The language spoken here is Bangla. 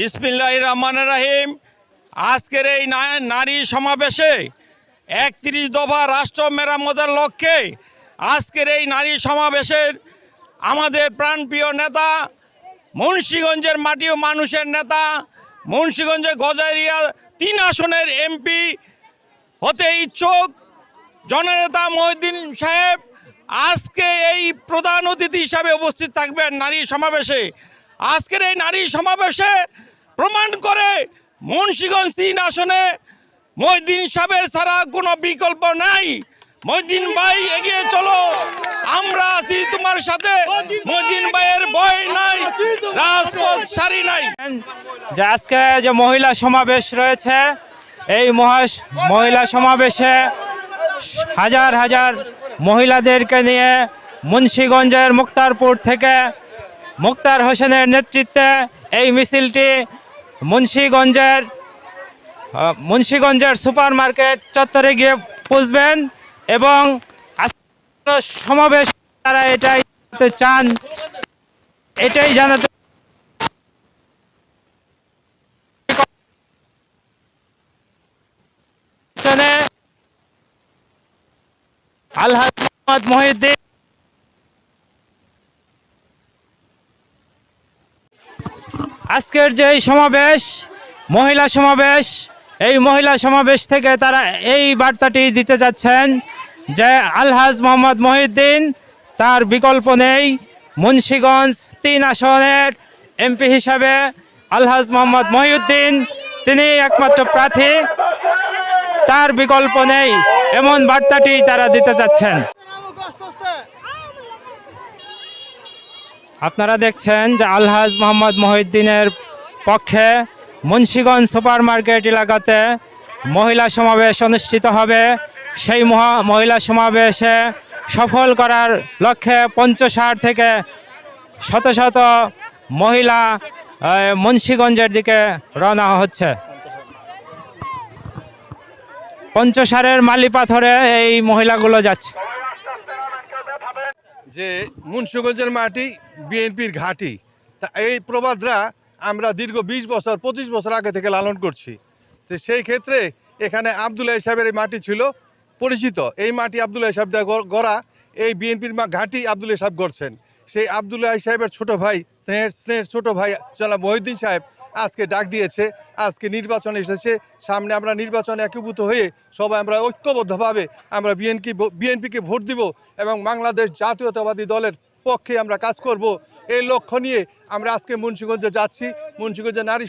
বিসমিল্লাহির রহমানির রহিম। আজকের এই নারী সমাবেশে ৩১ দফা রাষ্ট্র মেরামতের লক্ষ্যে আজকের এই নারী সমাবেশের আমাদের প্রাণপ্রিয় নেতা, মুন্সিগঞ্জের মাটি ও মানুষের নেতা, মুন্সিগঞ্জের গজারিয়া ৩ আসনের এমপি হতে ইচ্ছুক জননেতা মহিউদ্দিন সাহেব আজকে এই প্রধান অতিথি হিসাবে উপস্থিত থাকবেন নারী সমাবেশে। আজকের এই নারী সমাবেশে প্রমাণ করে মুন্সিগঞ্জ ৩ আসনে মহিউদ্দিন সাহেবের ছাড়া কোনো বিকল্প নাই। মহিউদ্দিন ভাই এগিয়ে চলো, আমরা আছি তোমার সাথে, মহিউদ্দিন ভাইয়ের ভয় নাই, রাজপথ সারি নাই। যে আজকে যে মহিলা সমাবেশ রয়েছে, এই মহিলা সমাবেশে হাজার হাজার মহিলাদেরকে নিয়ে মুন্সিগঞ্জের মুক্তারপুর থেকে মুক্তার হোসেনের নেতৃত্বে এই মিছিলটি মুন্সিগঞ্জের সুপার মার্কেট চত্বরে গিয়ে পৌঁছবেন এবং সমাবেশ তারা এটাই চান, এটাই জানাতে আলহাজ মোহাম্মদ মহিউদ্দিন আজকের যে সমাবেশ, মহিলা সমাবেশ, এই মহিলা সমাবেশ থেকে তারা এই বার্তাটি দিতে যাচ্ছেন যে আলহাজ মোহাম্মদ মহিউদ্দিন, তার বিকল্প নেই। মুন্সিগঞ্জ ৩ আসনের এমপি হিসাবে আলহাজ মোহাম্মদ মহিউদ্দিন তিনি একমাত্র প্রার্থী, তার বিকল্প নেই, এমন বার্তাটি তারা দিতে যাচ্ছেন। আপনারা দেখছেন যে আলহাজ মোহাম্মদ মহিউদ্দিনের পক্ষে মুন্সিগঞ্জ সুপার মার্কেট এলাকাতে মহিলা সমাবেশ অনুষ্ঠিত হবে। সেই মহিলা সমাবেশে সফল করার লক্ষ্যে পঞ্চসার থেকে শত শত মহিলা মুন্সিগঞ্জের দিকে রওনা হচ্ছে। পঞ্চসারের মালিপাথরে এই মহিলাগুলো যাচ্ছে। যে মুন্সিগঞ্জের মাটি বিএনপির ঘাঁটি, তা এই প্রবাদরা আমরা দীর্ঘ ২০ বছর ২৫ বছর আগে থেকে লালন করছি। তো সেই ক্ষেত্রে এখানে আবদুল্লাহ সাহেবের এই মাটি ছিল পরিচিত। এই মাটি আবদুল্লাহ সাহেব গড়া, এই বিএনপির ঘাঁটি আবদুল্লাহ সাহেব গড়ছেন। সেই আবদুল্লাহ সাহেবের ছোট ভাই, স্নেহের ছোট ভাই জনাব মহিউদ্দিন সাহেব আজকে ডাক দিয়েছে, আজকে নির্বাচন এসেছে সামনে। আমরা নির্বাচনে একীভূত হয়ে সবাই আমরা ঐক্যবদ্ধভাবে আমরা বিএনপিকে ভোট দিব এবং বাংলাদেশ জাতীয়তাবাদী দলের পক্ষে আমরা কাজ করব। এই লক্ষ্য নিয়ে আমরা আজকে মুন্সিগঞ্জে যাচ্ছি। মুন্সিগঞ্জে নারী